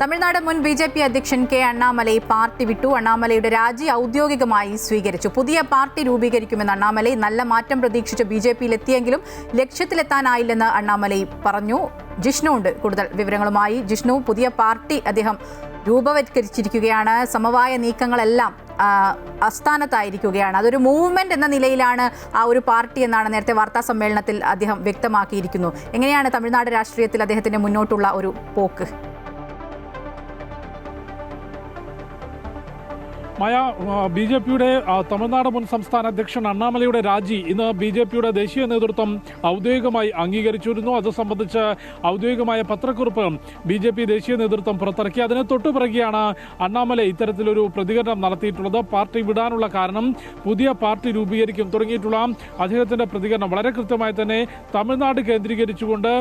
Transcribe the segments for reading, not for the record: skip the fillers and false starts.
തമിഴ്നാട് മുൻ ബി.ജെ.പി. അധ്യക്ഷൻ K Annamalai party വിട്ടു. അണ്ണാമലയുടെ രാജി ഔദ്യോഗികമായി സ്വീകരിച്ചു. പുതിയ പാർട്ടി രൂപീകരിക്കുമെന്ന് അണ്ണാമലൈ. നല്ല മാറ്റം പ്രതീക്ഷിച്ച് ബി.ജെ.പിയിലെത്തിയെങ്കിലും ലക്ഷ്യത്തിലെത്താനായില്ലെന്ന് അണ്ണാമലൈ പറഞ്ഞു. ജിഷ്ണു ഉണ്ട് കൂടുതൽ വിവരങ്ങളുമായി. ജിഷ്ണു, പുതിയ പാർട്ടി അദ്ദേഹം രൂപവത്കരിച്ചിരിക്കുകയാണ്. സമവായ നീക്കങ്ങളെല്ലാം അസ്ഥാനത്തായിരിക്കുകയാണ്. അതൊരു മൂവ്മെന്റ് എന്ന നിലയിലാണ് ആ ഒരു പാർട്ടി എന്നാണ് നേരത്തെ വാർത്താ സമ്മേളനത്തിൽ അദ്ദേഹം വ്യക്തമാക്കിയിരിക്കുന്നു. എങ്ങനെയാണ് തമിഴ്നാട് രാഷ്ട്രീയത്തിൽ അദ്ദേഹത്തിന്റെ മുന്നോട്ടുള്ള ഒരു പോക്ക്? മായ, ബി.ജെ.പിയുടെ തമിഴ്നാട് മുൻ സംസ്ഥാന അധ്യക്ഷൻ അണ്ണാമലയുടെ രാജി ഇന്ന് ബി.ജെ.പിയുടെ ദേശീയ നേതൃത്വം ഔദ്യോഗികമായി അംഗീകരിച്ചിരുന്നു. അത് സംബന്ധിച്ച് ഔദ്യോഗികമായ പത്രക്കുറിപ്പ് ബി.ജെ.പി. ദേശീയ നേതൃത്വം പുറത്തിറക്കി. അതിന് തൊട്ടുപിറകെയാണ് അണ്ണാമല ഇത്തരത്തിലൊരു പ്രതികരണം നടത്തിയിട്ടുള്ളത്. പാർട്ടി വിടാനുള്ള കാരണം പുതിയ പാർട്ടി രൂപീകരിക്കും തുടങ്ങിയിട്ടുള്ള അദ്ദേഹത്തിന്റെ പ്രതികരണം വളരെ കൃത്യമായി തന്നെ തമിഴ്നാട് കേന്ദ്രീകരിച്ചുകൊണ്ട്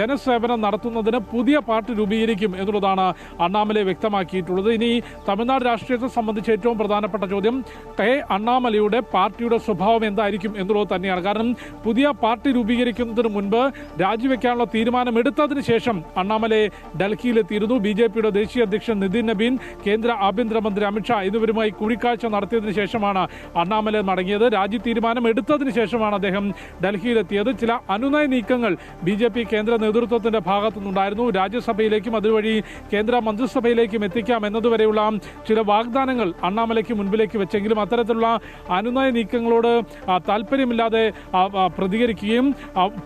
ജനസേവനം നടത്തുന്നതിന് പുതിയ പാർട്ടി രൂപീകരിക്കും എന്നുള്ളതാണ് അണ്ണാമല വ്യക്തമാക്കിയിട്ടുള്ളത്. ഇനി തമിഴ്നാട് രാഷ്ട്രീയത്തെ സംബന്ധിച്ച് ഏറ്റവും പ്രധാനപ്പെട്ട ചോദ്യം കെ അണ്ണാമലയുടെ പാർട്ടിയുടെ സ്വഭാവം എന്തായിരിക്കും എന്നുള്ളത് തന്നെയാണ്. കാരണം പുതിയ പാർട്ടി രൂപീകരിക്കുന്നതിന് മുൻപ് രാജിവെക്കാനുള്ള തീരുമാനം എടുത്തതിന് ശേഷം അണ്ണാമലയെ ഡൽഹിയിലെത്തിയിരുന്നു. ബി.ജെ.പിയുടെ ദേശീയ അധ്യക്ഷൻ നിതിൻ നബീൻ, കേന്ദ്ര ആഭ്യന്തരമന്ത്രി അമിത്ഷാ എന്നിവരുമായി കൂടിക്കാഴ്ച നടത്തിയതിനു ശേഷമാണ് അണ്ണാമല മടങ്ങിയത്. രാജി തീരുമാനം എടുത്തതിന് ശേഷമാണ് അദ്ദേഹം ഡൽഹിയിലെത്തിയത്. ചില അനുനയ നീക്കങ്ങൾ ബി.ജെ.പി. കേന്ദ്ര നേതൃത്വത്തിന്റെ ഭാഗത്തുനിന്നുണ്ടായിരുന്നു. രാജ്യസഭയിലേക്കും അതുവഴി കേന്ദ്ര മന്ത്രിസഭയിലേക്കും എത്തിക്കാം എന്നതുവരെയുള്ള ചില വാഗ്ദാനങ്ങൾ അണ്ണാമലയ്ക്ക് മുൻപിലേക്ക് വെച്ചെങ്കിലും അത്തരത്തിലുള്ള അനുനയ നീക്കങ്ങളോട് താല്പര്യമില്ലാതെ പ്രതികരിക്കുകയും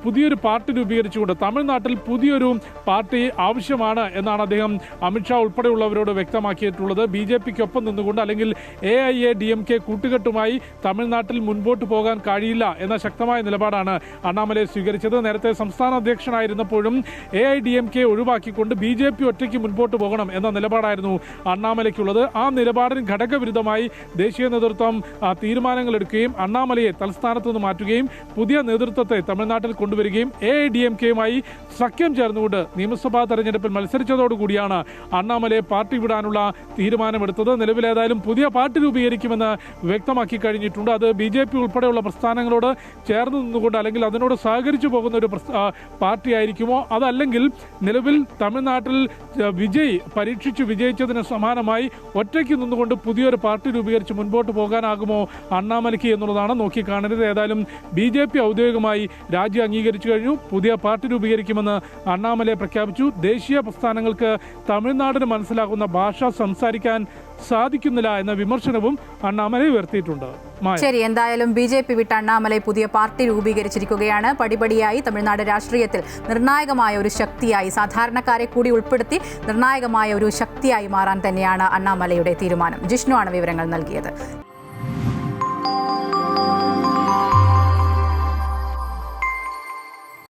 പുതിയൊരു പാർട്ടി രൂപീകരിച്ചുകൊണ്ട് തമിഴ്നാട്ടിൽ പുതിയൊരു പാർട്ടി ആവശ്യമാണ് എന്നാണ് അദ്ദേഹം അമിത്ഷാ ഉൾപ്പെടെയുള്ളവരോട് വ്യക്തമാക്കിയിട്ടുള്ളത്. ബി.ജെ.പിക്കൊപ്പം നിന്നുകൊണ്ട് അല്ലെങ്കിൽ AIADMK കൂട്ടുകെട്ടുമായി തമിഴ്നാട്ടിൽ മുൻപോട്ട് പോകാൻ കഴിയില്ല എന്ന ശക്തമായ നിലപാടാണ് അണ്ണാമലയെ സ്വീകരിച്ചത്. നേരത്തെ സംസ്ഥാന അധ്യക്ഷനായിരുന്നപ്പോഴും AIADMK ഒഴിവാക്കിക്കൊണ്ട് ബി.ജെ.പി. ഒറ്റയ്ക്ക് മുൻപോട്ട് പോകണം എന്ന നിലപാടായിരുന്നു അണ്ണാമലയ്ക്കുള്ളത്. ആ നിലപാടിന് ഘടകവിരുദ്ധമായി ദേശീയ നേതൃത്വം തീരുമാനങ്ങൾ എടുക്കുകയും അണ്ണാമലയെ തലസ്ഥാനത്ത് നിന്ന് മാറ്റുകയും പുതിയ നേതൃത്വത്തെ തമിഴ്നാട്ടിൽ കൊണ്ടുവരികയും AIADMK-യുമായി സഖ്യം ചേർന്നുകൊണ്ട് നിയമസഭാ തെരഞ്ഞെടുപ്പിൽ മത്സരിച്ചതോടുകൂടിയാണ് അണ്ണാമലയെ പാർട്ടി വിടാനുള്ള തീരുമാനമെടുത്തത്. നിലവിലേതായാലും പുതിയ പാർട്ടി രൂപീകരിക്കുമെന്ന് വ്യക്തമാക്കി കഴിഞ്ഞിട്ടുണ്ട്. അത് ബി.ജെ.പി. ഉൾപ്പെടെയുള്ള പ്രസ്ഥാനങ്ങളോട് ചേർന്ന് നിന്നുകൊണ്ട് അല്ലെങ്കിൽ അതിനോട് സഹകരിച്ചു പോകുന്ന ഒരു പാർട്ടി ആയിരിക്കുമോ, അതല്ലെങ്കിൽ നിലവിൽ തമിഴ്നാട്ടിൽ പരീക്ഷിച്ച് വിജയിച്ചതിന് സമാനമായി ഒറ്റയ്ക്ക് നിന്നുകൊണ്ട് പുതിയൊരു പാർട്ടി രൂപീകരിച്ച് മുൻപോട്ട് പോകാനാകുമോ അണ്ണാമലയ്ക്ക് എന്നുള്ളതാണ് നോക്കിക്കാണരുത്. ഏതായാലും ബി.ജെ.പി. ഔദ്യോഗികമായി രാജി അംഗീകരിച്ചു കഴിഞ്ഞു. പുതിയ പാർട്ടി രൂപീകരിക്കുമെന്ന് അണ്ണാമലയെ പ്രഖ്യാപിച്ചു. ദേശീയ പ്രസ്ഥാനങ്ങൾക്ക് തമിഴ്നാടിന് മനസ്സിലാകുന്ന ഭാഷ സംസാരിക്കാൻ സാധിക്കുന്നില്ല എന്ന വിമർശനവും അണ്ണാമല ഉയർത്തിയിട്ടുണ്ട്. ശരി, എന്തായാലും ബി.ജെ.പി. വിട്ട അണ്ണാമലൈ പുതിയ പാർട്ടി രൂപീകരിച്ചിരിക്കുകയാണ്. പടിപടിയായി തമിഴ്നാട് രാഷ്ട്രീയത്തിൽ നിർണായകമായ ഒരു ശക്തിയായി, സാധാരണക്കാരെ കൂടി ഉൾപ്പെടുത്തി നിർണായകമായ ഒരു ശക്തിയായി മാറാൻ തന്നെയാണ് അണ്ണാമലയുടെ തീരുമാനം. ജിഷ്ണു ആണ് വിവരങ്ങൾ നൽകിയത്.